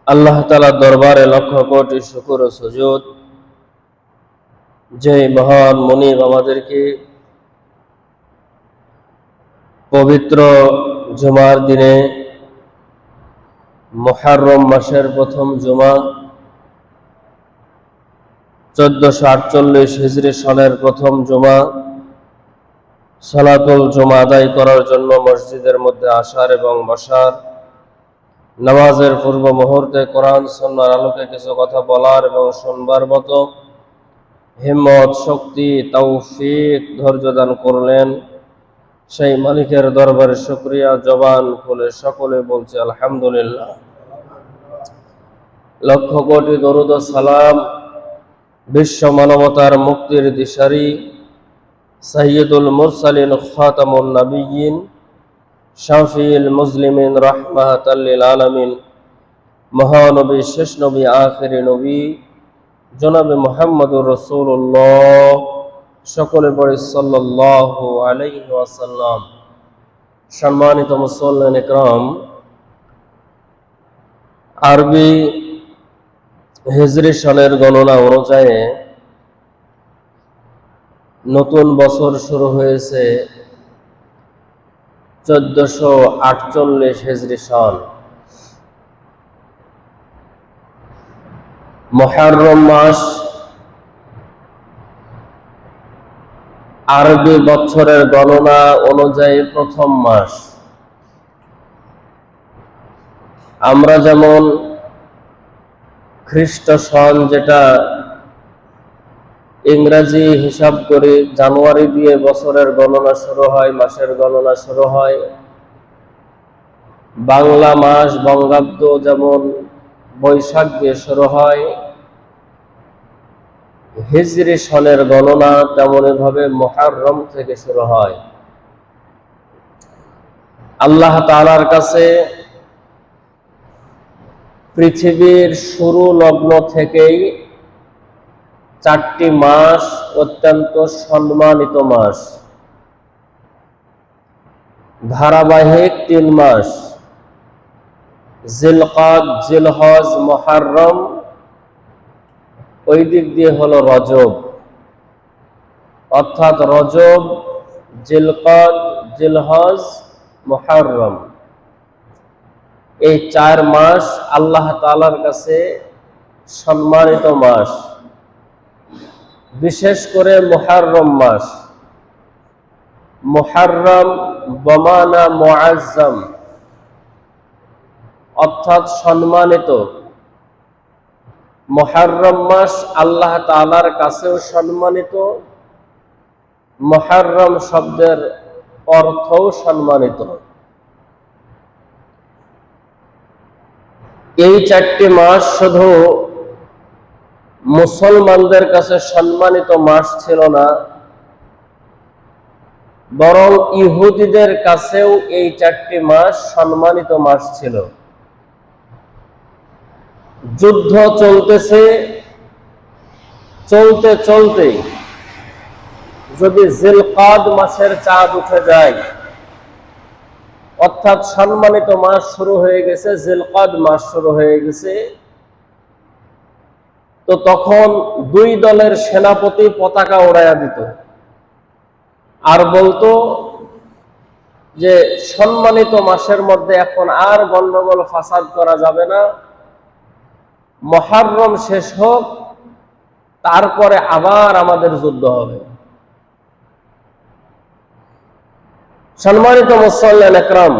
আল্লাহ তাআলার দরবারে লক্ষ কোটি শুকর ও সুজুদ, যে মহান মুনিব আমাদেরকে পবিত্র জুমার দিনে মুহররম মাসের প্রথম জুমা 1448 হিজরি সনের প্রথম জুমা সালাতুল জুমা আদায় করার জন্য মসজিদের মধ্যে আসার এবং বসার, নামাজের পূর্ব মুহূর্তে কোরআন সুন্নাহর আলোকে কিছু কথা বলার এবং শুনবার মতো হিম্মত, শক্তি, তৌফিক, ধৈর্য দান করলেন, সেই মালিকের দরবারে শুকরিয়া। জবান খুলে সকলে বলছে আলহামদুলিল্লাহ। লক্ষ কোটি দরুদ ও সালাম বিশ্ব মানবতার মুক্তির দিশারি সাইয়্যিদুল মুরসালিন খাতামুন নবিয়্যিন শাফিউল মুসলিমিন রাহমাতাল লিল আলামিন মহানবী, শেষ নবী, আখিরি নবী জনাবে মুহাম্মদুর রাসূলুল্লাহ, সকলে পড়ে সাল্লাল্লাহু আলাইহি ওয়াসাল্লাম। সম্মানিত মুসল্লিন ইকরাম, আরবি হিজরি সনের গণনা অনুযায়ী নতুন বছর শুরু হয়েছে 1448 হিজরি সন। মুহররম মাস আরবি বছরের গণনা অনুযায়ী প্রথম মাস। আমরা যেমন খ্রিস্ট সন, যেটা ইংরেজি হিসাব করি, জানুয়ারি দিয়ে বছরের গণনা শুরু হয়, মাসের গণনা শুরু হয়। বাংলা মাস বঙ্গাব্দ যেমন বৈশাখ দিয়ে শুরু হয়, হিজরি সনের গণনা তেমনই ভাবে মুহররম থেকে শুরু হয়। আল্লাহ তাআলার কাছে পৃথিবীর শুরু লগ্ন থেকেই 4টি মাস অত্যন্ত সম্মানিত মাস। ধারাবাহিক 3 মাস, জিলকাদ, জিলহজ, মুহররম, ওই দিক দিয়ে হলো রজব, অর্থাৎ রজব, জিলকাদ, জিলহজ, মুহররম, এই 4 মাস আল্লাহ তাআলার কাছে সম্মানিত মাস। বিশেষ করে মুহররম মাস, মুহররম বমানা মুআজ্জাম, অর্থাৎ সম্মানিত। মুহররম মাস আল্লাহ তাআলার কাছেও সম্মানিত, মুহররম শব্দের অর্থও সম্মানিত। এই 4টি মাস শুধু মুসলমানদের কাছে সম্মানিত মাস ছিল না, বরং ইহুদিদের কাছেও এই 4টি মাস সম্মানিত মাস ছিল। যুদ্ধ চলতেছে, চলতে চলতে যদি জিলকাদ মাসের চাঁদ উঠে যায়, অর্থাৎ সম্মানিত মাস শুরু হয়ে গেছে, জিলকাদ মাস শুরু হয়ে গেছে, তো তখন 2 দলের সেনাপতি পতাকা উড়াইয়া দিত আর বলতো যে সম্মানিত মাসের মধ্যে এখন আর গন্ডগোল ফাসাদ করা যাবে না, মুহররম শেষ হোক, তারপরে আবার আমাদের যুদ্ধ হবে। সম্মানিত মুসল্লিন ইকরাম,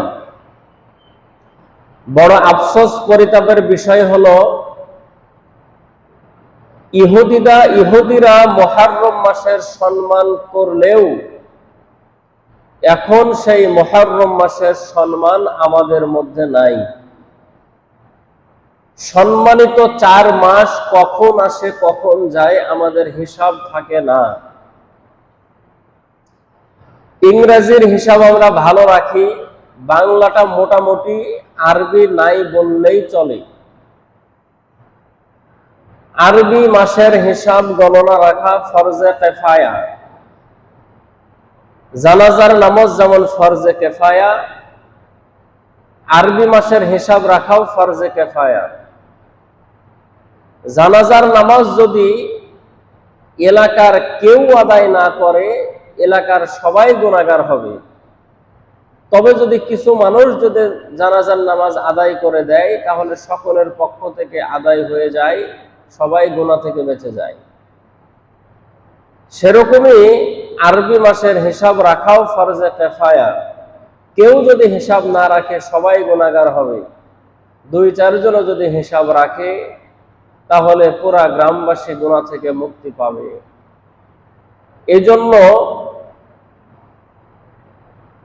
বড় আফসোস, পরিতাপের বিষয় হলো ইহুদিরা মুহররম মাসের সম্মান করলেও এখন সেই মুহররম মাসের সম্মান আমাদের মধ্যে নাই। সম্মানিত 4 মাস কখন আসে কখন যায় আমাদের হিসাব থাকে না। ইংরেজির হিসাব আমরা ভালো রাখি, বাংলাটা মোটামুটি আরবি নাই বললেই চলে। আরবি মাসের হিসাব গণনা রাখা ফরজে কিফায়া। জানাজার নামাজ যেমন ফরজে কিফায়া, আরবি মাসের হিসাব রাখাও ফরজে কিফায়া। জানাজার নামাজ যদি এলাকার কেউ আদায় না করে, এলাকার সবাই গুনাহগার হবে। তবে যদি কিছু মানুষ যদি জানাজার নামাজ আদায় করে দেয়, তাহলে সকলের পক্ষ থেকে আদায় হয়ে যায়, সবাই গুনাহ থেকে বেঁচে যায়। সেরকমই আরবি মাসের হিসাব রাখাও ফরজে কিফায়া। কেউ যদি হিসাব না রাখে সবাই গুনাহগার হবে। 2-4 জনও যদি হিসাব রাখে তাহলে পুরা গ্রামবাসী গুনাহ থেকে মুক্তি পাবে। এজন্য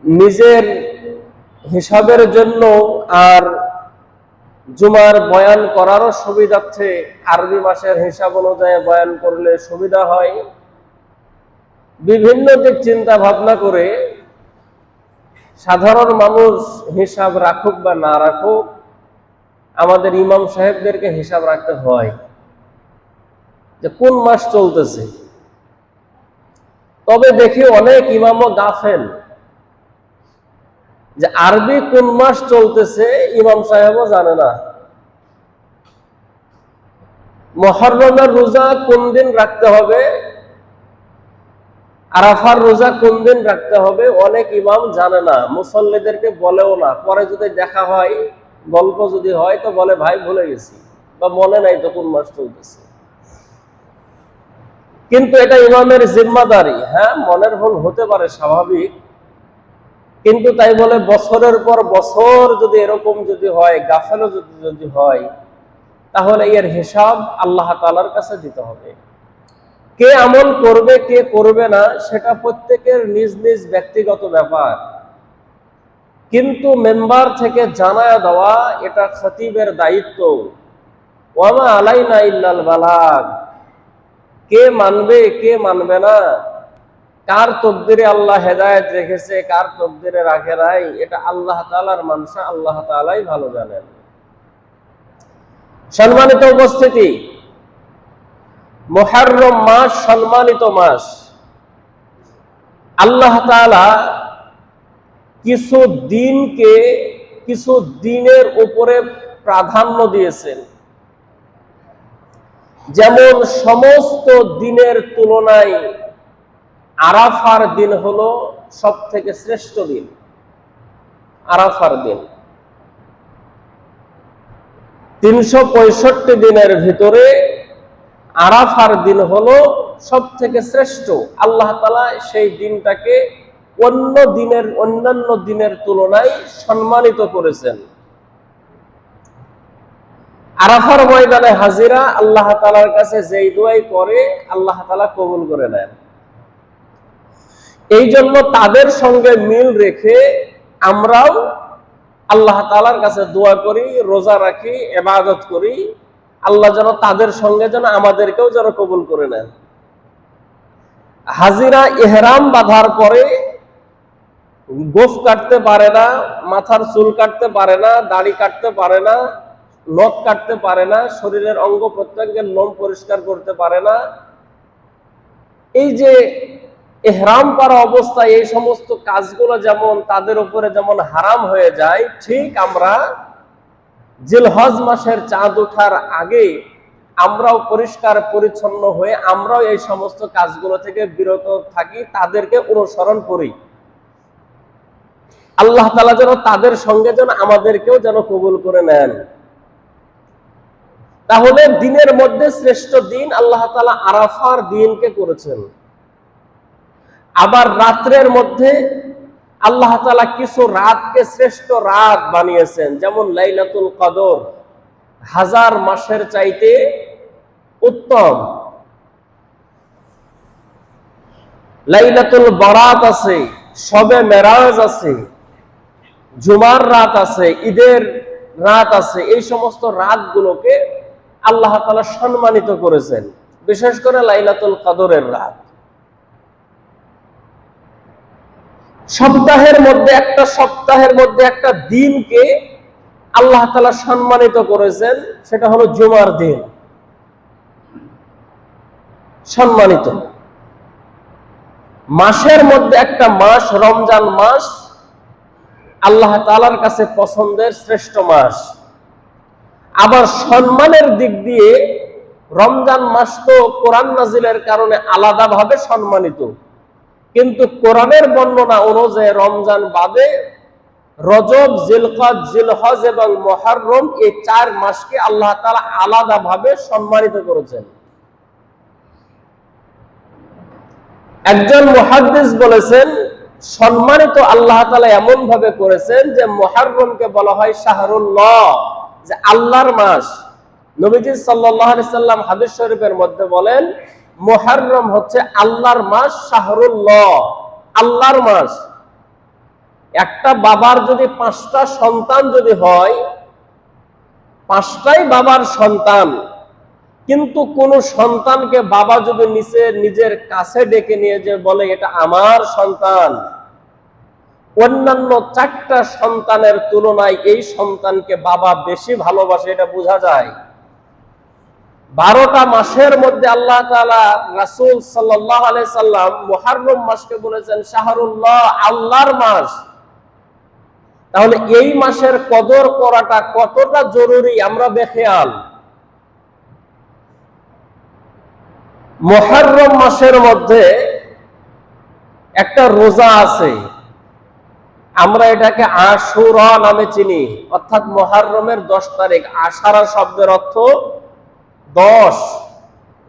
নিজের হিসাবের জন্য আর জুমার বয়ান করারও সুবিধার্থে আরবি মাসের হিসাব অনুযায়ী বয়ান করলে সুবিধা হয়। বিভিন্ন দিক চিন্তা ভাবনা করে সাধারণ মানুষ হিসাব রাখুক বা না রাখুক, আমাদের ইমাম সাহেবদেরকে হিসাব রাখতে হয় যে কোন মাস চলতেছে। তবে দেখি অনেক ইমামও গাফেল যে আরবি কোন মাস চলতেছে ইমাম সাহেবও জানে না। মুহররমের রোজা কোন দিন রাখতে হবে, আরাফার রোজা কোন দিন রাখতে হবে, অনেক ইমাম জানে না, মুসল্লিদেরকে বলেও না। পরে যদি দেখা হয়, গল্প যদি হয় তো বলে ভাই ভুলে গেছি বা মনে নাই তো কোন মাস চলতেছে। কিন্তু এটা ইমামের জিম্মাদারি। হ্যাঁ, মনের ভুল হতে পারে, স্বাভাবিক। কিন্তু তাই বলে বছরের পর বছর যদি এরকম যদি হয়, গাফেলও যদি হয়, তাহলে এর হিসাব আল্লাহ তাআলার কাছে দিতে হবে। কে আমল করবে কে করবে না সেটা প্রত্যেকের নিজ নিজ ব্যক্তিগত ব্যাপার, কিন্তু মেম্বার থেকে জানায়া দেওয়া এটা খতিবের দায়িত্ব। ওয়ামা আলাইনা ইল্লাল বালাগ। কে মানবে কে মানবে না, কার তকদিরে আল্লাহ হেদায়েত রেখেছে কার তকদিরে রাখে নাই, এটা আল্লাহ তাআলার মানসা, আল্লাহ তাআলাই ভালো জানেন। সম্মানিত উপস্থিতি, মুহররম মাস সম্মানিত মাস। আল্লাহ তাআলা কিছু দিনকে কিছু দিনের উপরে প্রাধান্য দিয়েছেন। যেমন সমস্ত দিনের তুলনায় আরাফার দিন হলো সব থেকে শ্রেষ্ঠ দিন। আরাফার দিন 365 দিনের ভিতরে আরাফার দিন হলো সব থেকে শ্রেষ্ঠ। আল্লাহ তাআলা সেই দিনটাকে অন্যান্য দিনের তুলনায় সম্মানিত করেছেন। আরাফার ময়দানে হাজিরা আল্লাহ তাআলার কাছে যেই দোয়াই করে আল্লাহ তাআলা কবুল করে নেন। এই জন্য তাদের সঙ্গে মিল রেখে আমরাও আল্লাহ তাআলার কাছে দোয়া করি, রোজা রাখি, ইবাদত করি, আল্লাহ যেন তাদের সঙ্গে যেন আমাদেরকেও যেন কবুল করে নেন। হাজিরা ইহরাম বাঁধার পরে গোফ কাটতে পারে না, মাথার চুল কাটতে পারে না, দাড়ি কাটতে পারে না, নখ কাটতে পারে না, শরীরের অঙ্গ প্রত্যঙ্গের লোম পরিষ্কার করতে পারে না। এই যে ইহরাম পরা অবস্থায় এই সমস্ত কাজগুলো যেমন তাদের উপরে যেমন হারাম হয়ে যায়, ঠিক আমরা জিলহজ মাসের চাঁদ ওঠার আগে আমরাও পরিষ্কার পরিচ্ছন্ন হয়ে আমরাও এই সমস্ত কাজগুলো থেকে বিরত থাকি, তাদেরকে অনুসরণ করি। আল্লাহ তাআলা যেন তাদের সঙ্গে যেন আমাদেরকেও যেন কবুল করে নেন। তাহলে দিনের মধ্যে শ্রেষ্ঠ দিন আল্লাহ তাআলা আরাফার দিনকে করেছেন। আবার রাত্রের মধ্যে আল্লাহ তাআলা কিছু রাতকে শ্রেষ্ঠ রাত বানিয়েছেন, যেমন লাইলাতুল কদর 1000 মাসের চাইতে উত্তম। লাইলাতুল বারাত আছে, শবে মেরাজ আছে, জুমার রাত আছে, ঈদের রাত আছে। এই সমস্ত রাতগুলোকে আল্লাহ তাআলা সম্মানিত করেছেন, বিশেষ করে লাইলাতুল কদরের রাত। সপ্তাহের মধ্যে একটা দিনকে আল্লাহ তাআলা সম্মানিত করেছেন, সেটা হলো জুমার দিন। সম্মানিত মাসের মধ্যে একটা মাস রমজান মাস আল্লাহ তাআলার কাছে পছন্দের শ্রেষ্ঠ মাস। আবার সম্মানের দিক দিয়ে রমজান মাস তো কোরআন নাজিলের কারণে আলাদাভাবে সম্মানিত, কিন্তু কোরআনের বর্ণনা অনুযায়ী রমজান বাদে রজব, জিলকদ, জিলহজ এবং মুহররম এই 4 মাসকে আল্লাহ তাআলা আলাদাভাবে সম্মানিত করেছেন। একজন মুহাদ্দিস বলেছেন, সম্মানিত আল্লাহ তাআলা এমন ভাবে করেছেন যে মুহররমকে বলা হয় শাহরুল্লাহ, যে আল্লাহর মাস। নবীজি সাল্লাল্লাহু আলাইহি সাল্লাম হাদিস শরীফের মধ্যে বলেন, মুহররম হচ্ছে আল্লাহর মাস, শাহরুল্লাহ, আল্লাহর মাস। একটা বাবার যদি 5টা সন্তান যদি হয়, 5টাই বাবার সন্তান, কিন্তু কোন সন্তানকে বাবা যদি নিজের কাছে ডেকে নিয়ে যে বলে এটা আমার সন্তান, অন্যান্য 4টা সন্তানের তুলনায় এই সন্তানকে বাবা বেশি ভালোবাসে, এটা বোঝা যায়। 12টা মাসের মধ্যে আল্লাহ তাআলা রাসূল সাল্লাল্লাহু আলাইহি সাল্লাম মুহররম মাসকে বলেছেন শাহরুল্লাহ, আল্লাহর মাস। তাহলে এই মাসের কদর করাটা কতটা জরুরি আমরা বেখেয়াল। মুহররম মাসের মধ্যে একটা রোজা আছে, আমরা এটাকে আশুরা নামে চিনি, অর্থাৎ মুহররমের 10 তারিখ। আশারা শব্দের অর্থ 10,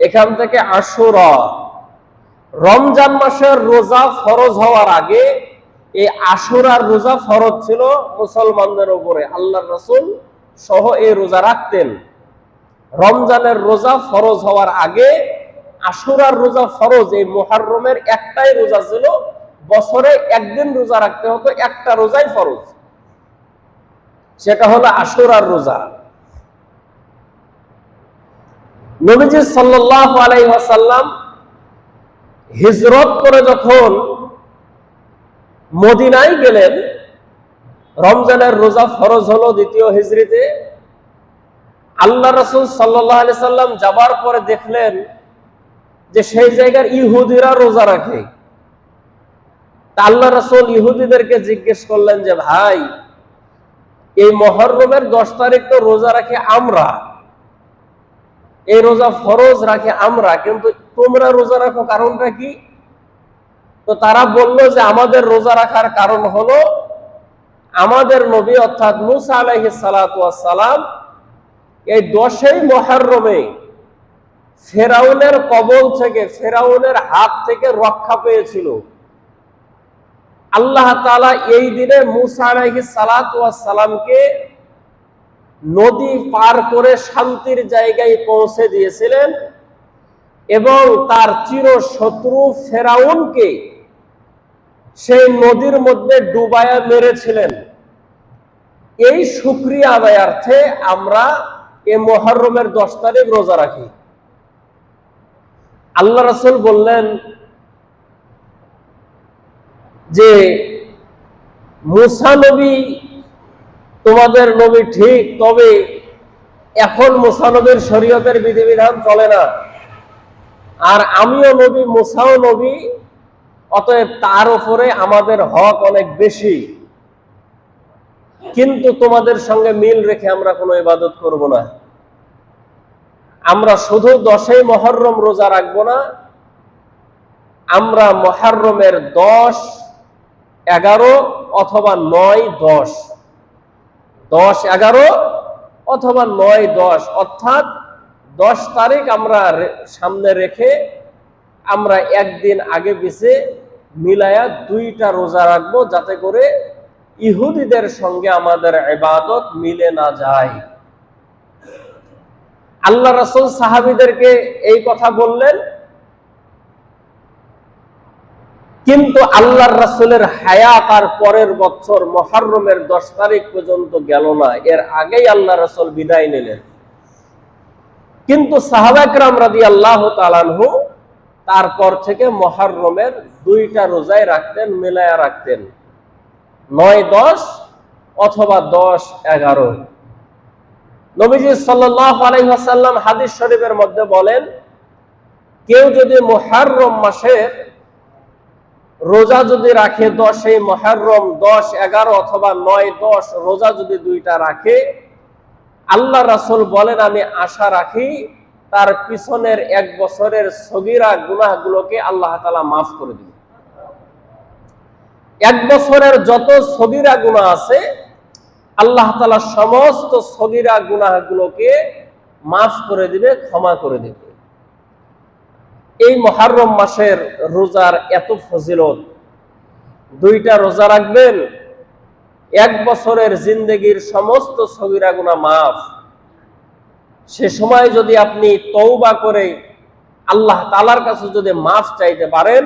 এখান থেকে আশুরা। রমজান মাসের রোজা ফরজ হওয়ার আগে এই আশুরার রোজা ফরজ ছিল মুসলমানদের উপরে, আল্লাহর রাসূল সহ এই রোজা রাখতেন। রমজানের রোজা ফরজ হওয়ার আগে আশুরার রোজা ফরজ। এই মুহররমের একটাই রোজা ছিল, বছরে একদিন রোজা রাখতে হতো, একটা রোজাই ফরজ, সেটা হলো আশুরার রোজা। নবীজি সাল্লাল্লাহু আলাইহি ওয়াসাল্লাম হিজরত করে যখন মদিনায় গেলেন, রমজানের রোজা ফরজ হলো 2য় হিজরিতে। আল্লাহ রাসূল সাল্লাল্লাহু আলাইহি সাল্লাম যাবার পরে দেখলেন যে সেই জায়গার ইহুদিরা রোজা রাখে। তা আল্লাহ রাসূল ইহুদিদেরকে জিজ্ঞেস করলেন যে ভাই, এই মুহররমের 10 তারিখ তো রোজা রাখে আমরা, এই রোজা ফরজ রাখে আমরা, কিন্তু তোমরা রোজা রাখো, কারণটা কি? তো তারা বলল যে আমাদের রোজা রাখার কারণ হলো আমাদের নবী অর্থাৎ মুসা আলাইহিস সালাতু ওয়াস সালাম এই 10ই মুহররমে ফেরাউনের কবল থেকে, ফেরাউনের হাত থেকে রক্ষা পেয়েছিল। আল্লাহ তাআলা এই দিনে মুসা আলাইহিস সালাতু ওয়াস সালামকে নদী পার করে শান্তির জায়গায় পৌঁছে দিয়েছিলেন এবং তার চিরশত্রু ফেরাউনকে সেই নদীর মধ্যে ডুবায়া মেরেছিলেন। এই শুকরিয়া আদায়ার্থে আমরা এই মুহররমের 10 তারিখ রোজা রাখি। আল্লাহ রাসূল বললেন যে মুসা নবী তোমাদের নবী ঠিক, তবে এখন মুসা নবীর শরীয়তের বিধিবিধান চলে না, আর আমিও নবী, মুসাও নবী, অতএব তার উপরে আমাদের হক অনেক বেশি, কিন্তু তোমাদের সঙ্গে মিল রেখে আমরা কোনো ইবাদত করব না। আমরা শুধু 10ই মুহররম রোজা রাখবো না, আমরা মুহররমের 10, 11 অথবা 9, 10, 10, 11 অথবা 9, 10, অর্থাৎ 10 তারিখ আমরা সামনে রেখে আমরা একদিন আগে পিছে মিলায়া 2টা রোজা রাখবো, যাতে করে ইহুদিদের সঙ্গে আমাদের ইবাদত মিলে না যায়। আল্লাহ রাসূল সাহাবীদেরকে এই কথা বললেন, কিন্তু আল্লাহর রাসূলের হায়াত আর পরের বছর মুহররমের 10 তারিখ পর্যন্ত গেল না, এর আগেই আল্লাহ রাসূল বিদায় নিলেন। কিন্তু সাহাবা কিরাম রাদিয়াল্লাহু তাআলা আনহু তারপর থেকে মুহররমের 2টা রোজায় রাখতেন, মিলায়া রাখতেন, 9, 10 অথবা 10, 11। নবীজি সাল্লাল্লাহু আলাইহি ওয়াসাল্লাম হাদিস শরীফের মধ্যে বলেন, কেউ যদি মুহররম মাসের রোজা যদি রাখে 10ই মুহররম, 10, 11 অথবা 9, 10 রোজা যদি 2টা রাখে, আল্লাহ রাসূল বলেন আমি আশা রাখি তার পিছনের 1 বছরের সগীরা গুনাহগুলোকে আল্লাহ তাআলা মাফ করে দিবে। 1 বছরের যত সগীরা গুনাহ আছে আল্লাহ তাআলা সমস্ত সগীরা গুনাহগুলোকে মাফ করে দিবে, ক্ষমা করে দিবে। এই মুহররম মাসের রোজার এত ফজিলত, 2টা রোজা রাখবেন, 1 বছরের জিন্দেগির সমস্ত সগীরা গুনাহ মাফ। সে সময় যদি আপনি তওবা করে আল্লাহ তাআলার কাছে যদি মাফ চাইতে পারেন,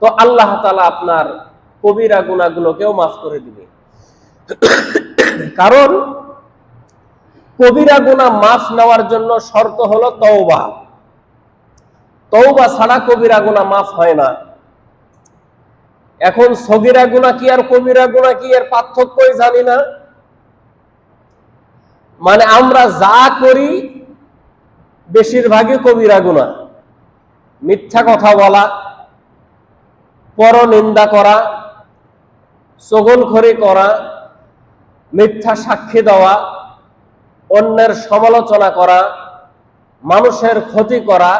তো আল্লাহ তাআলা আপনার কবিরা গুনাহগুলোকেও মাফ করে দিবে। কারণ কবিরা গুনাহ মাফ নেওয়ার জন্য শর্ত হলো তওবা। তওবা ছাড়া কবিরা গুনাহ মাফ হয় না। এখন সগীরা গুনাহ কি আর কবিরা গুনাহ কি এর পার্থক্যই জানি না। মানে আমরা যা করি বেশিরভাগই কবিরা গুনাহ। মিথ্যা কথা বলা, পরনিন্দা করা, চগলখড়ি করা, মিথ্যা সাক্ষী দেওয়া, অন্যের সমালোচনা করা, মানুষের ক্ষতি করা,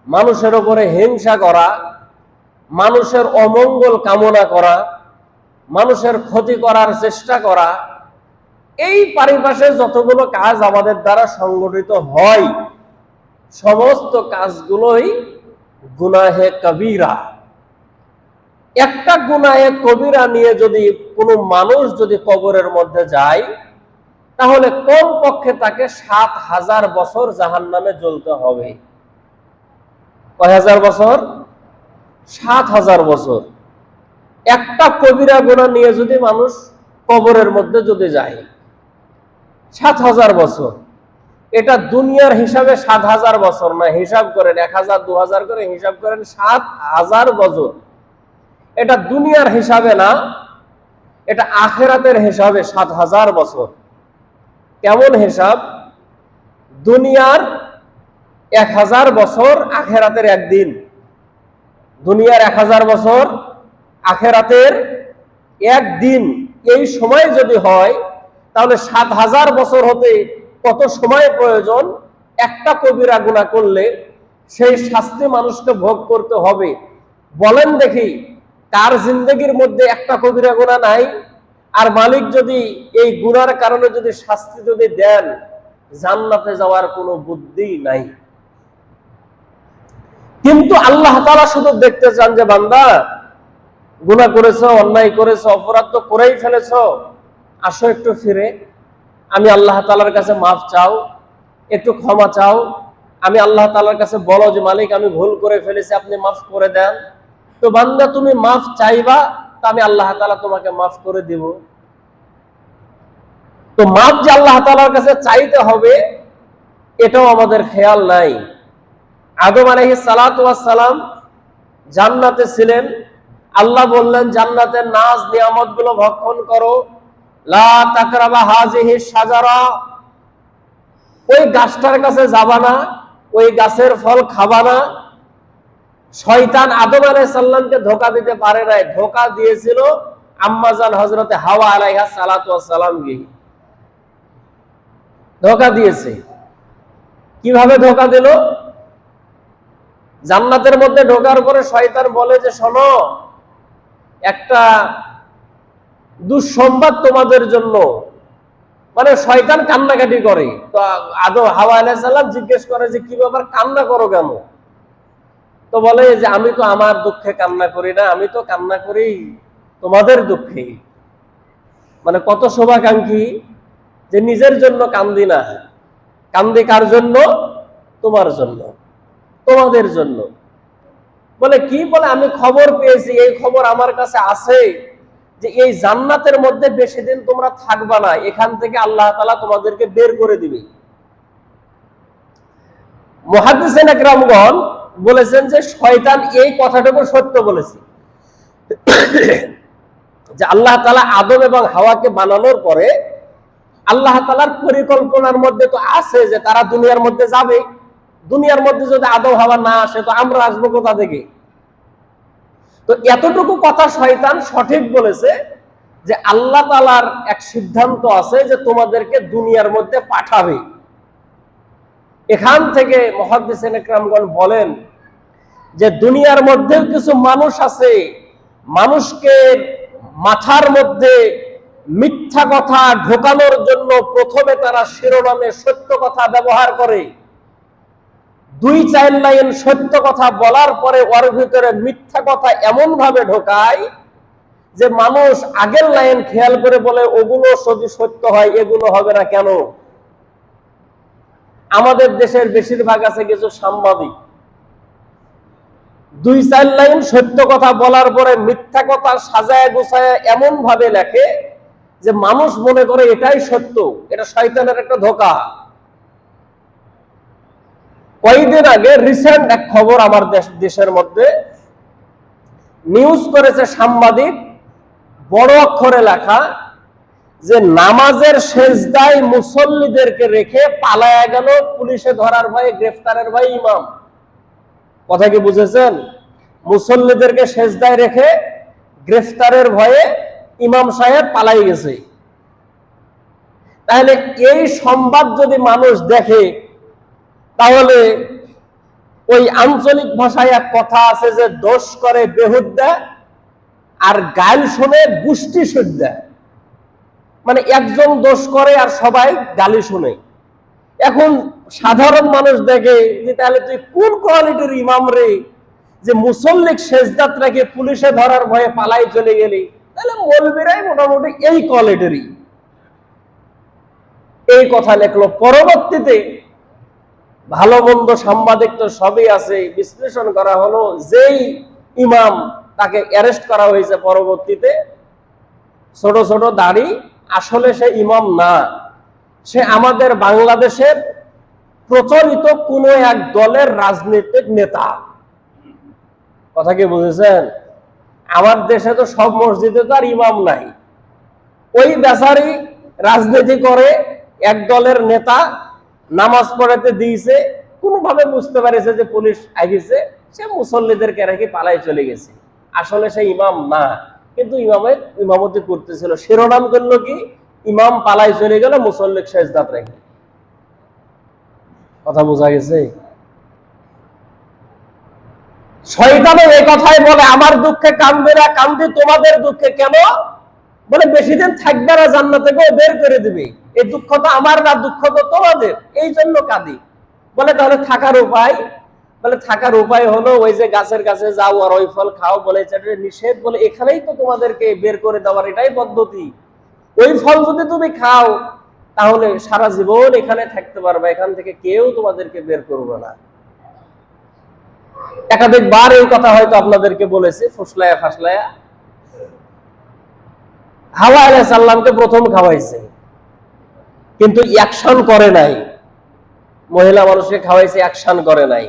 মানুষের উপরে হিংসা করা, মানুষের অমঙ্গল কামনা করা, মানুষের ক্ষতি করার চেষ্টা করা, এই পারিপার্শ্বিক যতগুলো কাজ আমাদের দ্বারা সংগঠিত হয় সমস্ত কাজগুলোই গুনাহে কবিরা। একটা গুনাহে কবিরা নিয়ে যদি কোনো মানুষ যদি কবরের মধ্যে যায়, তাহলে কোন পক্ষে তাকে 7000 বছর জাহান্নামে জ্বলতে হবে। কয় হাজার বছর? 7000 বছর। একটা কবিরা গুনাহ নিয়ে যদি মানুষ কবরের মধ্যে যদি যায় 7000 বছর। এটা দুনিয়ার হিসাবে 7000 বছর না, হিসাব করেন 1000 2000 করে হিসাব করেন, 7000 বছর। এটা দুনিয়ার হিসাবে না, এটা আখিরাতের হিসাবে 7000 বছর। কেমন হিসাব? দুনিয়ার 1000 বছর আখিরাতের একদিন। দুনিয়ার 1000 বছর আখিরাতের একদিন। এই সময় যদি হয় তাহলে 7000 বছর হতে কত সময় প্রয়োজন? একটা কবিরা গুনাহ করলে সেই শাস্তি মানুষকে ভোগ করতে হবে। বলেন দেখি, কার জিন্দেগির মধ্যে একটা কবিরা গুনাহ নাই? আর মালিক যদি এই গুনার কারণে যদি শাস্তি যদি দেন, জান্নাতে যাওয়ার কোনো বুদ্ধি নাই। কিন্তু আল্লাহ তাআলা শুধু দেখতে চান যে বান্দা গুনাহ করেছো, অন্যায় করেছো, অপরাধ তো করেই ফেলেছো, আসো একটু ফিরে, আমি আল্লাহ তাআলার কাছে মাফ চাও, একটু ক্ষমা চাও। আমি আল্লাহ তাআলার কাছে বলো যে মালিক আমি ভুল করে ফেলেছি, আপনি মাফ করে দেন। তো বান্দা তুমি মাফ চাইবা, তা আমি আল্লাহ তাআলা তোমাকে মাফ করে দিব। তো মাফ যে আল্লাহ তাআলার কাছে চাইতে হবে এটাও আমাদের খেয়াল নাই। আদম আলাইহিস সালাতু ওয়াস সালাম জান্নাতে ছিলেন। আল্লাহ বললেন জান্নাতের নাজ নিয়ামত গুলো ভক্ষণ করো, লা তাকরাবা হাযিহিস শাজারা, ওই গাছটার কাছে যাবা না, ওই গাছের ফল খাবা না। শয়তান আদম আলাইহিস সালামকে ধোঁকা দিতে পারে নাই, ধোঁকা দিয়েছিল আম্মাজান হযরতে হাওয়া আলাইহা সালাতু ওয়াস সালামকে। ধোঁকা দিয়েছে। কিভাবে ধোঁকা দিল? জান্নাতের মধ্যে ঢোকার পরে শয়তান বলে যে শোনো, একটা দুঃসংবাদ তোমাদের জন্য। মানে শয়তান কান্নাকাটি করে। তো আদম হাওয়া আলাইহিস সালাম জিজ্ঞেস করে যে কি ব্যাপার, কান্না করো কেন? তো বলে যে আমি তো আমার দুঃখে কান্না করি না, আমি তো কান্না করি তোমাদের দুঃখে। মানে কত শুভাকাঙ্ক্ষী, যে নিজের জন্য কান্দি না, কান্দি কার জন্য? তোমার জন্য, তোমাদের জন্য। বলে কি? বলে আমি খবর পেয়েছি, এই খবর আমার কাছে আছে যে এই জান্নাতের মধ্যে বেশি দিন তোমরা থাকবা না, এখান থেকে আল্লাহ তাআলা তোমাদেরকে বের করে দিবে। মুহাদ্দিসিন একরামগণ বলেছেন যে শয়তান এই কথাটুকু সত্য বলেছে যে আল্লাহ তাআলা আদম এবং হাওয়াকে বানানোর পরে আল্লাহ তাআলার পরিকল্পনার মধ্যে তো আছে যে তারা দুনিয়ার মধ্যে যাবে। দুনিয়ার মধ্যে যদি আদম হাওয়া না আসে তো আমরা আসবো কোথা থেকে? তো এতটুকু কথা শয়তান সঠিক বলেছে যে আল্লাহ তাআলার এক সিদ্ধান্ত আছে যে তোমাদেরকে দুনিয়ার মধ্যে পাঠাবে। এখান থেকে মুহাদ্দিসিন ইকরামগণ বলেন যে দুনিয়ার মধ্যেও কিছু মানুষ আছে, মানুষকে মাথার মধ্যে মিথ্যা কথা ঢোকানোর জন্য প্রথমে তারা শিরোনামে সত্য কথা ব্যবহার করে, 2-4 লাইন সত্য কথা বলার পরে ওর ভিতরে মিথ্যা কথা এমন ভাবে ঢোকায় যে মানুষ আগের লাইন খেয়াল করে বলে ওগুলো যদি সত্য হয় এগুলো হবে না কেন। আমাদের দেশের বেশিরভাগ আছে কিছু সাংবাদিক 2-4 লাইন সত্য কথা বলার পরে মিথ্যা কথা সাজায় গোছায় এমন ভাবে লেখে যে মানুষ মনে করে এটাই সত্য। এটা শয়তানের একটা ধোঁকা। কয়েকদিন আগে রিসেন্ট এক খবর আমার দেশের মধ্যে নিউজ করেছে সাংবাদিক, বড় অক্ষরে লেখা যে নামাজের সেজদায় মুসল্লিদেরকে রেখে পালায়া গেল পুলিশে ধরার ভয়ে, গ্রেফতারের ভয়ে ইমাম। কথা কি বুঝেছেন? মুসল্লিদেরকে সেজদায় রেখে গ্রেফতারের ভয়ে ইমাম সাহেব পালাই গেছে। তাহলে এই সংবাদ যদি মানুষ দেখে তাহলে ওই আঞ্চলিক ভাষায় এক কথা আছে যে দোষ করে বেহুদ্দা আর গাল শুনে গুষ্টি শুদ্ধা। মানে একজন দোষ করে আর সবাই গালি শুনে। এখন সাধারণ মানুষ দেখে যে তাহলে তুই কোন কোয়ালিটির ইমাম রে যে মুসল্লিক সেজদাত রেখে পুলিশে ধরার ভয়ে পালাই চলে গেলি। তাহলে মৌলবীরাই মোটামুটি এই কোয়ালিটিরই। এই কথা লেখলো। পরবর্তীতে ভালো মন্দ সাংবাদিক তো সবই আছে, বিশ্লেষণ করা হলো যেই ইমাম তাকে অ্যারেস্ট করা হয়েছে পরবর্তীতে, ছোট ছোট দাড়ি, আসলে সে ইমাম না, সে আমাদের বাংলাদেশের প্রচলিত কোন এক দলের রাজনৈতিক নেতা। কথা কি বুঝেছেন? আমার দেশে তো সব মসজিদে তো আর ইমাম নাই। ওই বেচারি রাজনীতি করে, এক দলের নেতা, নামাজ পড়াতে দিয়েছে, কোনোভাবে বুঝতে পারেছে যে পুলিশ আগেছে, সে মুসল্লিদেরকে রেখে পালাই চলে গেছে। আসলে সে ইমাম না, কিন্তু ইমামতি করতেছিল। শিরোনাম করলো কি, ইমাম পালাই চলে গেল মুসল্লিক সেজদাত রেখে। কথা বোঝা গেছে? শয়তানও এই কথাই বলে, আমার দুঃখে কান্দে না, কান্দি তোমাদের দুঃখে। কেন বলে? বেশি দিন থাকবে না, জান্নাতে গিয়ে বের করে দিবে। এই দুঃখ তো আমার না, দুঃখ তো তোমাদের, এই জন্য কাঁদি। বলে তাহলে থাকার উপায়? বলে থাকার উপায় হলো ওই যে গাছের কাছে যাও আর ওই ফল খাও। বলে এটা নিষেধ। বলে এখানেই তো তোমাদেরকে বের করে দেওয়ার এটাই পদ্ধতি। ওই ফল যদি তুমি খাও তাহলে সারা জীবন এখানে থাকতে পারবে, এখান থেকে কেউ তোমাদেরকে বের করবে না। একাধিকবার এই কথা হয়তো আপনাদেরকে বলেছে, ফুসলায়া ফাসলায়া। হাওয়া আলাইহিস সালামকে প্রথম খাওয়াইছে, কিন্তু অ্যাকশন করে নাই। মহিলা মানুষকে খাওয়াইছে, অ্যাকশন করে নাই।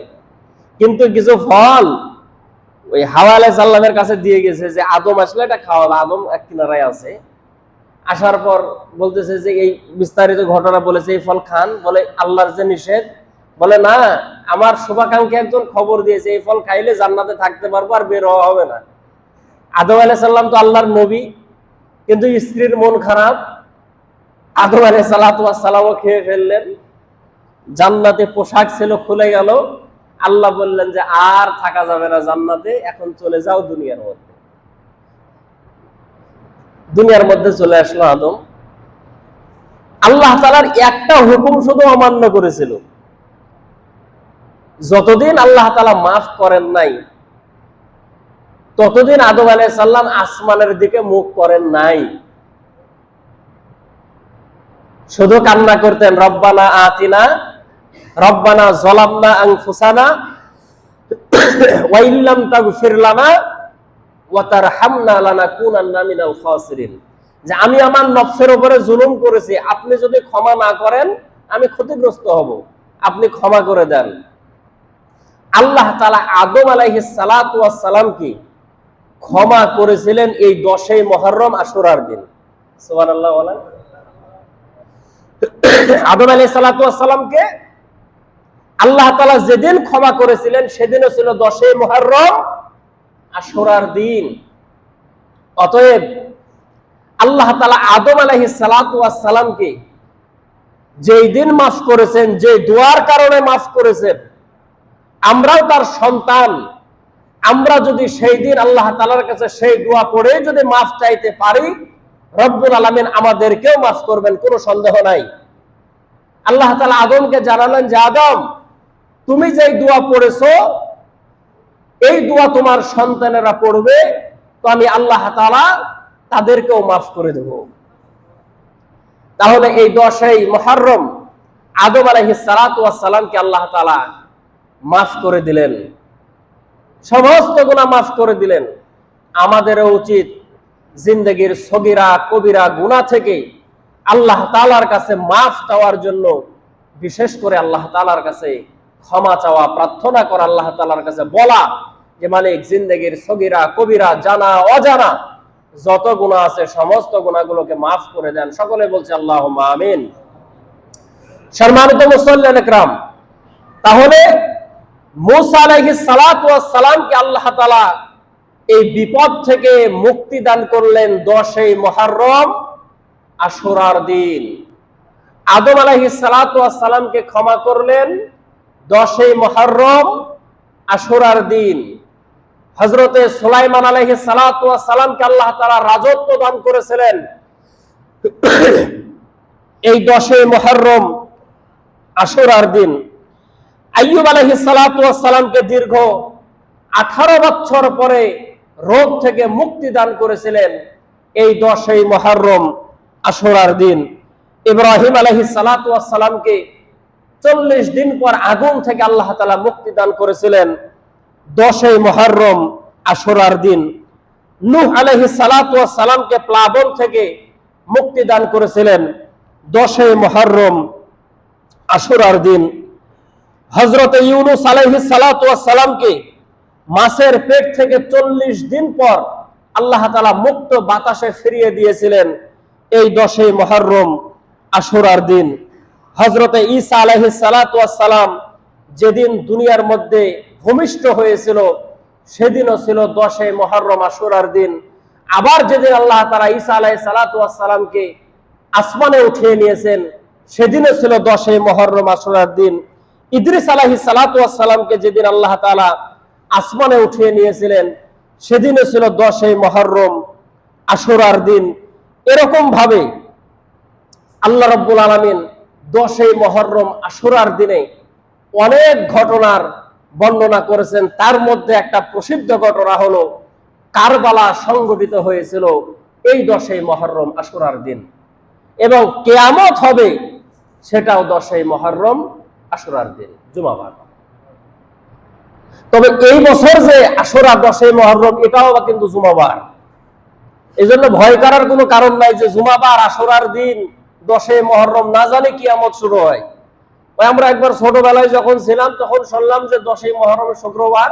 কিন্তু কিছু ফল ওই হাওয়া আলাইহিস সালামের কাছে দিয়ে গেছে যে আদম আসলে এটা খাওয়াবে। আদম এক কিনারায় আছে, আসার পর বলতেছে যে এই বিস্তারিত ঘটনা বলেছে, এই ফল খান। বলে আল্লাহর যে নিষেধ। বলে না, আমার শুভাকাঙ্ক্ষী একজন খবর দিয়েছে এই ফল খাইলে জান্নাতে থাকতে পারবো, আর বের হওয়া হবে না। আদম আলাইহিস সালাম তো আল্লাহর নবী, কিন্তু স্ত্রীর মন খারাপ। আদম আলাইহিস সালামও খেয়ে ফেললেন। জান্নাতে পোশাক ছিল, খুলে গেল। আল্লাহ বললেন যে আর থাকা যাবে না জান্নাতে, এখন চলে যাও দুনিয়ার মধ্যে। দুনিয়ার মধ্যে চলে আসলো আদম। আল্লাহ তাআলার একটা হুকুম শুধু অমান্য করেছিল। যতদিন আল্লাহ তাআলা মাফ করেন নাই ততদিন আদম আলাইহিস সালাম আসমানের দিকে মুখ করেন নাই। শুধু কান্না করতেন, রব্বানা আতিনা, রব্বানা যালামনা আনফুসানা ওয়া ইল্লাম তাগফির লানা ওয়া তারহামনা লানাকুনান্না মিনাল খাসিরিন। যে আমি আমার নফসের উপরে জুলুম করেছি, আপনি যদি ক্ষমা না করেন আমি ক্ষতিগ্রস্ত হব, আপনি ক্ষমা করে দেন। আল্লাহ তাআলা আদম আলাইহিস সালাতু ওয়াস সালামকে ক্ষমা করেছিলেন এই 10ই মুহররম আশুরার দিন। সুবহানাল্লাহ বলেন। আদম আলাইহিস সালাতু ওয়াস সালামকে আল্লাহ তাআলা যেদিন ক্ষমা করেছিলেন সেদিনও ছিল 10ই মুহররম আশুরার দিন। অতএব আল্লাহ তাআলা আদম আলাইহিস সালাতু ওয়াস সালামকে যেই দিন মাফ করেছেন, যে দোয়ার কারণে মাফ করেছেন, আমরাও তার সন্তান। আমরা যদি সেই দিন আল্লাহ তাআলার কাছে সেই দোয়া পড়ে যদি মাফ চাইতে পারি, রব্বুল আলামিন আমাদেরকেও মাফ করবেন, কোনো সন্দেহ নাই। আল্লাহ তাআলা আদমকে জানালেন যে আদম, তুমি যেই দোয়া পড়েছো এই দোয়া তোমার সন্তানেরা পড়বে, তো আমি আল্লাহ তাআলা তাদেরকেও মাফ করে দেব। তাহলে এই 10ই মুহররম আদম আলাইহিস সালাতু ওয়াস সালামকে আল্লাহ তাআলা মাফ করে দিলেন, সমস্ত গুনাহ মাফ করে দিলেন। আমাদেরও উচিত জিন্দেগীর সগীরা কবিরা গুনাহ থেকে আল্লাহ তাআলার কাছে মাফ চাওয়ার জন্য, বিশেষ করে আল্লাহ তাআলার কাছে ক্ষমা চাওয়া, প্রার্থনা করা, আল্লাহ তাআলার কাছে বলা যে মালিক জিন্দেগীর সগীরা কবিরা জানা অজানা যত গুনাহ আছে সমস্ত গুনাহগুলোকে মাফ করে দেন। সকলে বলছে আল্লাহুম্মা আমিন। সম্মানিত মুসল্লিয়ান ইকরাম, তাহলে মূসা আলাইহিস সালাতু ওয়াস সালামকে আল্লাহ তাআলা এই বিপদ থেকে মুক্তি দান করলেন 10ই মুহররম আশুরার দিন। আদম আলাইহিস সালাতু ওয়াস সালামকে ক্ষমা করলেন 10ই মুহররম আশুরার দিন। হযরতে সুলাইমান আলাইহিস সালাতু ওয়াস সালামকে আল্লাহ তাআলা রাজত্ব দান করেছিলেন এই 10ই মুহররম আশুরার দিন। আইয়ুব আলাইহিস সালাতু ওয়াস সালামকে দীর্ঘ 18 বছর পরে রোগ থেকে মুক্তি দান করেছিলেন এই 10ই মুহররম আশুরার দিন। ইব্রাহিম আলাইহিস সালাতু ওয়াস সালামকে 40 দিন পর আগুন থেকে আল্লাহ তাআলা মুক্তি দান করেছিলেন 10ই মুহররম আশুরার দিন। নূহ আলাইহিস সালাতু ওয়াস সালামকে প্লাবন থেকে মুক্তি দান করেছিলেন 10ই মুহররম আশুরার দিন। হযরত ইউনূস আলাইহিস সালাতু ওয়াস সালামকে মাছের পেট থেকে 40 দিন পর আল্লাহ তাআলা মুক্ত বাতাসে ফিরিয়ে দিয়েছিলেন এই 10ই মুহররম আশুরার দিন। হযরত ঈসা আলাইহিস সালাতু ওয়াস সালাম যেদিন দুনিয়ার মধ্যে ভূমিষ্ঠ হয়েছিল সেদিনও ছিল 10ই মুহররম আশুরার দিন। আবার যেদিন আল্লাহ তাআলা ঈসা আলাইহিস সালাতু ওয়াস সালামকে আসমানে উঠিয়ে নিয়েছেন সেদিনও ছিল 10ই মুহররম আশুরার দিন। ইদ্রিস আলাইহিস সালাতু ওয়াস সালামকে যেদিন আল্লাহ তাআলা আসমানে উঠিয়ে নিয়েছিলেন সেদিনও ছিল 10ই মুহররম আশুরার দিন। এরকম ভাবে আল্লাহ রাব্বুল আলামিন 10ই মুহররম আশুরার দিনে অনেক ঘটনার বর্ণনা করেছেন। তার মধ্যে একটা প্রসিদ্ধ ঘটনা হলো কারবালা সংঘটিত হয়েছিল এই 10ই মুহররম আশুরার দিন, এবং কিয়ামত হবে সেটাও 10ই মুহররম আশুরার দিন, জুমাবার। তবে এই বছর যে আশুরা 10ই মুহররম এটাও কিন্তু জুমাবার, এজন্য ভয় করার কোনো কারণ নাই যে জুমাবার আশুরার দিন 10ই মুহররম না জানি কিয়ামত শুরু হয়। আমরা একবার ছোটবেলায় যখন ছিলাম তখন শুনলাম যে 10ই মুহররম শুক্রবার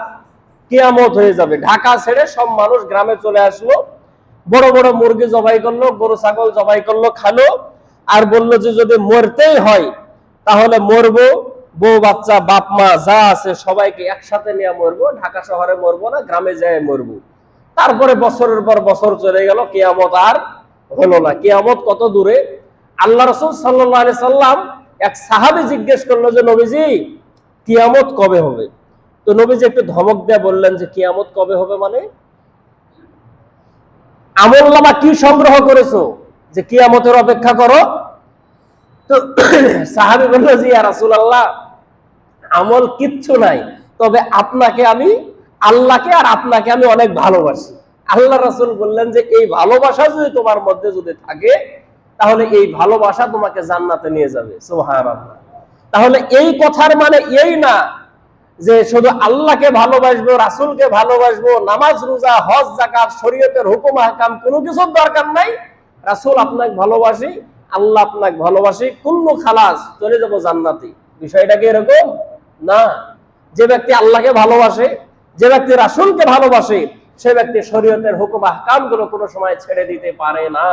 কিয়ামত হয়ে যাবে। ঢাকা ছেড়ে সব মানুষ গ্রামে চলে আসলো, বড় বড় মুরগি জবাই করলো, গরু ছাগল জবাই করলো, খালো, আর বললো যে যদি মরতেই হয় তাহলে মরবো, বউ বাচ্চা বাপ মা যা আছে সবাইকে একসাথে নিয়ে মরবো, ঢাকা শহরে মরবো না, গ্রামে যায় মরবো। তারপরে বছরের পর বছর চলে গেল, কিয়ামত আর হলো না। কিয়ামত কত দূরে। আল্লাহ রাসূল সাল্লাল্লাহু আলাইহি সাল্লাম এক সাহাবী জিজ্ঞেস করলো যে নবীজি কিয়ামত কবে হবে? তো নবীজি একটু ধমক দিয়ে বললেন যে কিয়ামত কবে হবে মানে আমলনামা কি সংগ্রহ করেছো যে কিয়ামতের অপেক্ষা করো? তো সাহাবী বলল যে ইয়া রাসূলুল্লাহ আমল কিচ্ছু নাই, তবে আপনাকে আমি, আল্লাহকে আর আপনাকে আমি অনেক ভালোবাসি। আল্লাহ রাসূল বললেন যে এই ভালোবাসা যদি তোমার মধ্যে যদি থাকে তাহলে এই ভালোবাসা তোমাকে জান্নাতে নিয়ে যাবে। সুবহানাল্লাহ। তাহলে এই কথার মানে এই না যে শুধু আল্লাহকে ভালোবাসবো, রাসূলকে ভালোবাসবো, নামাজ রোজা হজ যাকাত শরীয়তের হুকুম আহকাম কোনো কিছুর দরকার নাই, রাসূল আপনাকে ভালোবাসি, আল্লাহ আপনাকে ভালোবাসি, কুল্লু খালাস চলে যাবো জান্নাতে। বিষয়টা কি এরকম না। যে ব্যক্তি আল্লাহকে ভালোবাসে, যে ব্যক্তি রাসূলকে ভালোবাসে, সে ব্যক্তি শরীয়তের হুকুম আহকাম গুলো কোনো সময় ছেড়ে দিতে পারে না।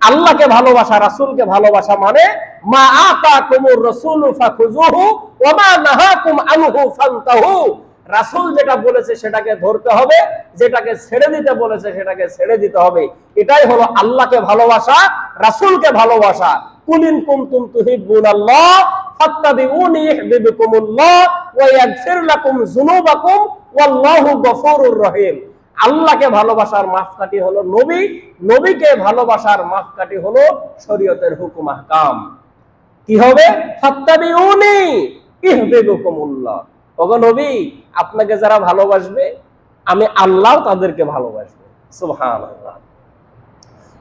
আল্লাহকে ভালোবাসা, রাসূলকে ভালোবাসা মানে মা আতাকুমুর রাসূলু ফাখুযুহু ওয়া মা নাহাকুম আনহু ফান্তাহু। রাসূল যেটা বলেছে সেটাকে ধরতে হবে, যেটাকে ছেড়ে দিতে বলেছে সেটাকে ছেড়ে দিতে হবে। এটাই হলো আল্লাহকে ভালোবাসা, রাসূলকে ভালোবাসা। কুল ইন কুনতুম তুহিব্বুনাল্লাহ ফাত্তাবিউনি ইউহিব্বুকুমুল্লাহ ওয়া ইয়াগফির লাকুম যুনুবাকুম ওয়াল্লাহু গফুরুর রহিম। আল্লাহকে ভালোবাসার মাপকাঠি হলো নবী, নবীকে ভালোবাসার মাপকাঠি হলো শরীয়তের হুকুম আহকাম। কি হবে? ফাত্তাবিউনি ইউহিব্বুকুমুল্লাহ। ওগো নবী, আপনাকে যারা ভালোবাসবে আমি আল্লাহ তাদেরকে ভালোবাসবো। সুবহানাল্লাহ।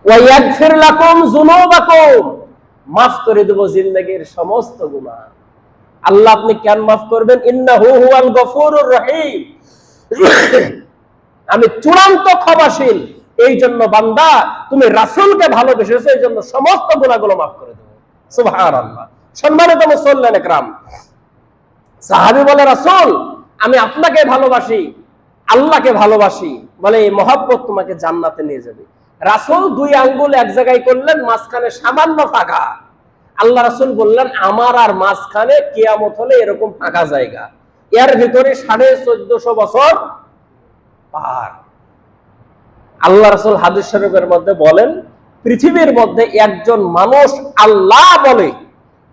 ওয়া ইয়াগফির লাকুম যুনুবাকুম, মাফ করে দেব জিন্দেগীর সমস্ত গুনাহ। আল্লাহ আপনি কেন মাফ করবেন? ইন্নাহু হুয়াল গফুরুর রহিম, আমি চূড়ান্ত ক্ষমাশীল। এই জন্য বান্দা তুমি রাসূলকে ভালোবেসেছো, এই জন্য সমস্ত গুনাহগুলো মাফ করে দেব। সুবহানাল্লাহ। সম্মানিত মুসল্লিয়ান ইকরাম, সাহাবী বলে রাসূল আমি আপনাকে ভালোবাসি, আল্লাহকে ভালোবাসি, বলে এই মহব্বত তোমাকে জান্নাতে নিয়ে যাবে। রাসূল দুই আঙ্গুল এক জায়গায় করলেন, মাঝখানে সামান্য ফাঁকা। আল্লাহ রাসূল বললেন আমার আর মাঝখানে কিয়ামত হলে এরকম ফাঁকা জায়গা, এর ভিতরে 1450 বছর পার। আল্লাহ রাসূল হাদিস শরীফের মধ্যে বলেন পৃথিবীর মধ্যে একজন মানুষ আল্লাহ বলে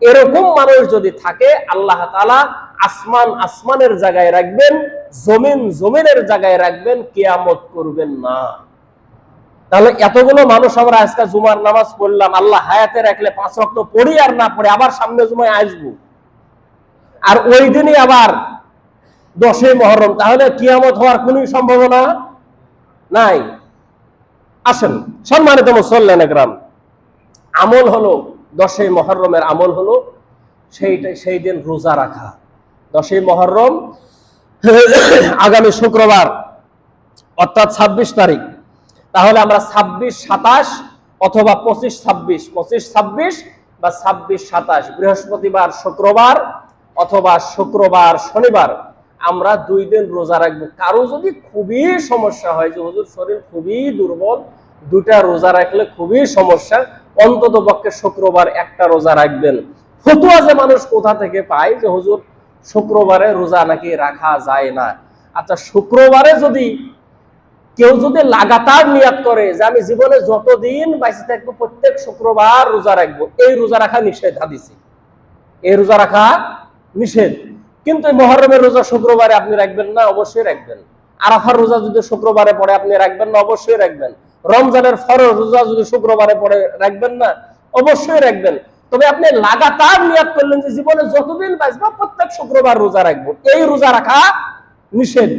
এরকম মানুষ যদি থাকে, আল্লাহ তাআলা আসমান আসমানের জায়গায় রাখবেন, জমিন জমিনের জায়গায় রাখবেন, কিয়ামত করবেন না। তাহলে এতগুলো মানুষ আমরা আজকে জুমার নামাজ পড়লাম, আল্লাহ হায়াতে রাখলে 5 ওয়াক্ত পড়ি আর না পড়ি আবার সামনে জুমায় আসবো, আর ওই দিনই আবার 10ই মুহররম, তাহলে কিয়ামত হওয়ার কোনো সম্ভাবনা নাই। আসেন সম্মানিত মুসল্লিয়ান ইকরাম, আমল হলো 10ই মুহররমের আমল হলো সেই দিন রোজা রাখা। 10ই মুহররম আগামী শুক্রবার অর্থাৎ 26 তারিখ, তাহলে আমরা 26-27 অথবা 25-26, 25-26 বা 26-27 বৃহস্পতিবার শুক্রবার অথবা শুক্রবার শনিবার আমরা 2 দিন রোজা রাখবো। কারো যদি খুবই সমস্যা হয় যে হুজুর শরীর খুবই দুর্বল, 2টা রোজা রাখলে খুবই সমস্যা, অন্তত পক্ষে শুক্রবার একটা রোজা রাখবেন। ফতুয়া যে মানুষ কোথা থেকে পায় যে হুজুর শুক্রবারে রোজা নাকি রাখা যায় না। আচ্ছা, শুক্রবারে যদি কেউ যদি লাগাতার নিয়াত করে যে আমি জীবনে যতদিন বেঁচে থাকবো প্রত্যেক শুক্রবার রোজা রাখবো, এই রোজা রাখা নিষেধ হাদিসে, এই রোজা রাখা নিষেধ। কিন্তু মুহররমের রোজা শুক্রবারে আপনি রাখবেন না? অবশ্যই রাখবেন। আরাফার রোজা যদি শুক্রবারে পড়ে আপনি রাখবেন না? অবশ্যই রাখবেন। রমজানের ফরজ রোজা যদি শুক্রবারে পড়ে রাখবেন না? অবশ্যই রাখবেন। তবে আপনি লাগাতার নিয়াত করলেন যে জীবনে যতদিন বাঁচবো প্রত্যেক শুক্রবার রোজা রাখবো, এই রোজা রাখা নিষেধ।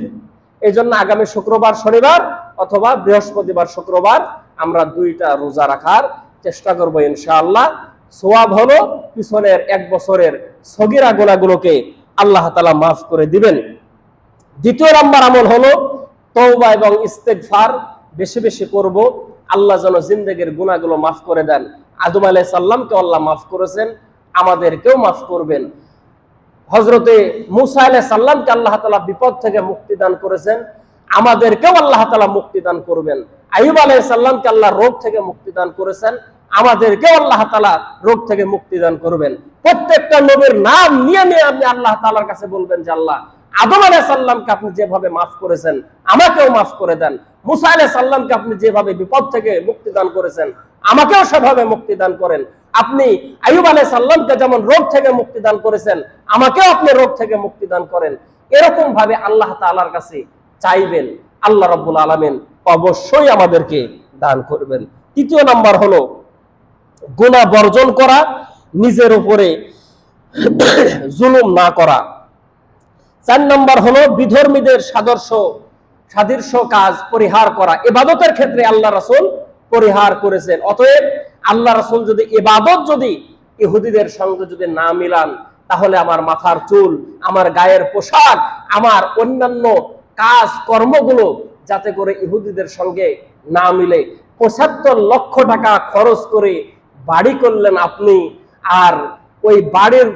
এই জন্য আগামী শুক্রবার শনিবার অথবা বৃহস্পতিবার শুক্রবার আমরা 2টা রোজা রাখার চেষ্টা করবো ইনশাআল্লাহ। সওয়াব হলো পিছনের 1 বছরের সগীরা গুনাহগুলোকে আল্লাহ তাআলা মাফ করে দিবেন। দ্বিতীয় নাম্বার আমল হলো তওবা এবং ইস্তেগফার বেশি বেশি করব, আল্লাহ যেন জিন্দেগীর গুনাহগুলো মাফ করে দেন। আদম আলাইহিস সালামকে আল্লাহ মাফ করেছেন, আমাদেরকেও মাফ করবেন। হযরতে মূসা আলাইহিস সালামকে আল্লাহ তাআলা বিপদ থেকে মুক্তি দান করেছেন, আমাদেরকেও আল্লাহ তাআলা মুক্তি দান করবেন। আইয়ুব আলাইহিস সালামকে আল্লাহ রোগ থেকে মুক্তি দান করেছেন, আমাদেরকেও আল্লাহ তাআলা রোগ থেকে মুক্তি দান করবেন। প্রত্যেকটা নবীর নাম নিয়ে নিয়ে আপনি আল্লাহ তাআলার কাছে বলবেন যে আল্লাহ আদম আলাইহিস সালামকে আপনি যেভাবে মাফ করেছেন আমাকেও মাফ করে দেন, মূসা আলাইহিস সালামকে আপনি যেভাবে বিপদ থেকে মুক্তি দান করেছেন আমাকেও সেভাবে মুক্তি দান করেন। আপনি আইয়ুব আলাইহিস সালামকে যেমন রোগ থেকে মুক্তি দান করেছেন আমাকেও আপনি রোগ থেকে মুক্তি দান করেন। এরকম ভাবে আল্লাহ তাআলার কাছে চাইবেন, আল্লাহ রাব্বুল আলামিন অবশ্যই আমাদেরকে দান করবেন। তৃতীয় নাম্বার হলো গুনাহ বর্জন করা, নিজের উপরে জুলুম না করা। 4 নাম্বার হলো বিধর্মীদের সাদৃশ্য কাজ পরিহার করা। ইবাদতের ক্ষেত্রে আল্লাহ রাসূল পরিহার করেছেন। অতএব আল্লাহ রাসূল যদি ইবাদত যদি ইহুদিদের সঙ্গে যদি না মিলান, তাহলে আমার মাথার চুল, আমার গায়ের পোশাক, আমার অন্যান্য কাজ কর্মগুলো যাতে করে ইহুদিদের সঙ্গে না মিলে। 75 লক্ষ টাকা খরচ করে বাড়ি করলেন আপনি, আর ওই বাড়ির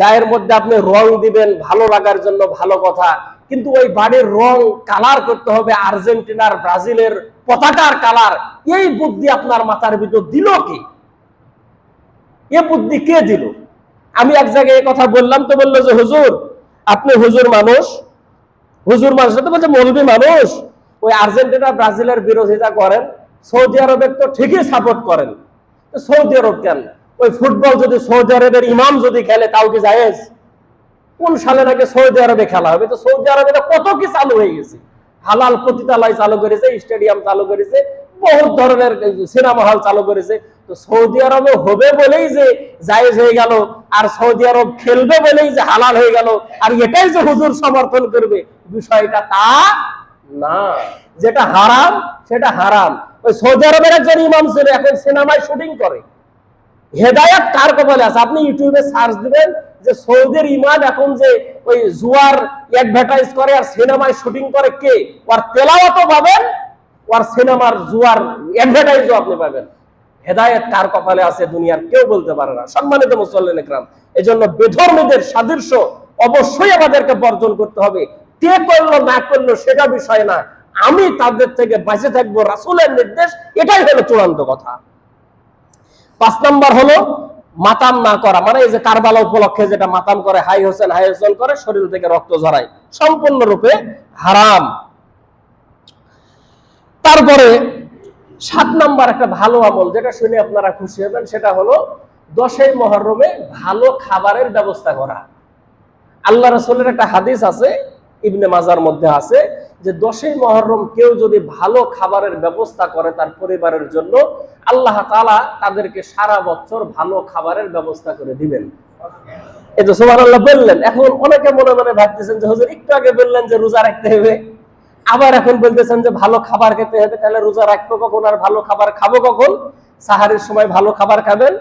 গায়ের মধ্যে আপনি রং দিবেন ভালো লাগার জন্য, ভালো কথা, কিন্তু ওই বাড়ির রং কালার করতে হবে আর্জেন্টিনার ব্রাজিলের পতাকার কালার। এই বুদ্ধি আপনার মাথার ভিতর দিল কে? এ বুদ্ধি কে দিল? আমি এক জায়গায় এই কথা বললাম তো বললো যে হুজুর আপনি হুজুর মানুষ তো বলছে মৌলবী মানুষ, ওই আর্জেন্টিনা ব্রাজিলের বিরোধিতা করেন, সৌদি আরবের তো ঠিকই সাপোর্ট করেন, সৌদি আরব কেন? ওই ফুটবল যদি সৌদি আরবের ইমাম যদি খেলে তাও কি জায়েজ? কোন সালে নাকি সৌদি আরবে খেলা হবে? তো সৌদি আরবে কত কি চালু হয়ে গেছে, হালাল পতিতালয় চালু করেছে, স্টেডিয়াম চালু করেছে, বহুত ধরনের সিনেমা হল চালু করেছে। তো সৌদি আরবে হবে বলেই যে জায়েজ হয়ে গেল, আর সৌদি আরব খেলবে বলেই যে হালাল হয়ে গেল, আর এটাই যে হুজুর সমর্থন করবে, বিষয়টা তা না। যেটা হারাম সেটা হারাম। ওই সৌদি আরবের একজন ইমাম ছিল, এখন সিনেমায় শুটিং করে। হেদায়েত কার কপালে আছে? আপনি ইউটিউবে সার্চ দিবেন যে সৌদির ইমাম এখন যে ওই জুয়ার অ্যাডভার্টাইজ করে আর সিনেমায় শুটিং করে, কে? ওর তেলাওয়াতও পাবেন, ওর সিনেমার জুয়ার অ্যাডভার্টাইজও আপনি পাবেন। হেদায়েত কার কপালে আছে দুনিয়ার কেউ বলতে পারে না। সম্মানিত মুসল্লিন ইকরাম, এজন্য বেধর্মীদের সাদৃশ্য অবশ্যই আমাদেরকে বর্জন করতে হবে। কে করলো না করলো সেটা বিষয় না, আমি তাদের থেকে বাঁচে থাকবো, রাসূলের নির্দেশ, এটাই হলো চূড়ান্ত কথা। 5 নাম্বার হলো মাতাম না করা, মানে এই যে কারবালা উপলক্ষে যেটা মাতাম করে, হাই হোসেন করে, শরীর থেকে রক্ত ঝরায়, সম্পূর্ণরূপে হারাম। তারপরে 7 নাম্বার একটা ভালো আমল, যেটা শুনে আপনারা খুশি হবেন, সেটা হলো 10ই মুহররমে ভালো খাবারের ব্যবস্থা করা। আল্লাহ রাসূলের একটা হাদিস আছে, ইবনে মাজার মধ্যে আছে, যে 10ই মুহররম কেউ যদি ভালো খাবারের ব্যবস্থা করে তার পরিবারের জন্য, আল্লাহ তাআলা তাদেরকে সারা বছর ভালো খাবারের ব্যবস্থা করে দিবেন। এই তো সুবহানাল্লাহ বললেন। এখন অনেকে মনে মনে ভাবতেছেন যে হুজুর একটু আগে বললেন যে রোজা রাখতে হবে, আবার এখন বলতেছেন যে ভালো খাবার খেতে হবে, তাহলে রোজা রাখবো কখন আর ভালো খাবার খাবো কখন? সাহারির সময় ভালো খাবার খাবেন,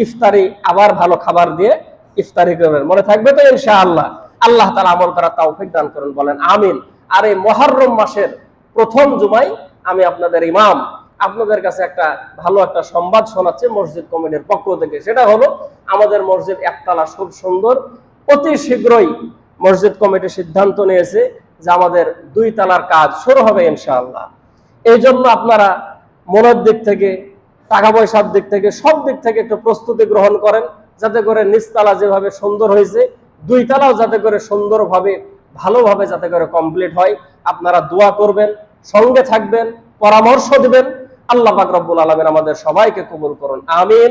ইফতারি আবার ভালো খাবার দিয়ে ইফতারি করবেন। মনে থাকবে তো ইনশাআল্লাহ? আল্লাহ তাআলা আমল করার তৌফিক দান করুন, বলেন আমিন। আর এই মুহররম মাসের প্রথম জুমায় আমি আপনাদের ইমাম আপনাদের কাছে একটা ভালো একটা সংবাদ শোনাচ্ছি মসজিদ কমিটির পক্ষ থেকে। সেটা হলো আমাদের মসজিদ একতলা, খুব সুন্দর। অতি শীঘ্রই মসজিদ কমিটি সিদ্ধান্ত নিয়েছে যে আমাদের 2 তলার কাজ শুরু হবে ইনশাআল্লাহ। এই জন্য আপনারা মনের দিক থেকে, টাকা পয়সার দিক থেকে, সব দিক থেকে একটু প্রস্তুতি গ্রহণ করেন, যাতে করে নিচতলা যেভাবে সুন্দর হয়েছে 2 তলাও যাতে করে সুন্দরভাবে ভালোভাবে যাতে করে কমপ্লিট হয়। আপনারা দোয়া করবেন, সঙ্গে থাকবেন, পরামর্শ দিবেন। আল্লাহ পাক রব্বুল আলামিন আমাদের সবাইকে কবুল করুন, আমিন।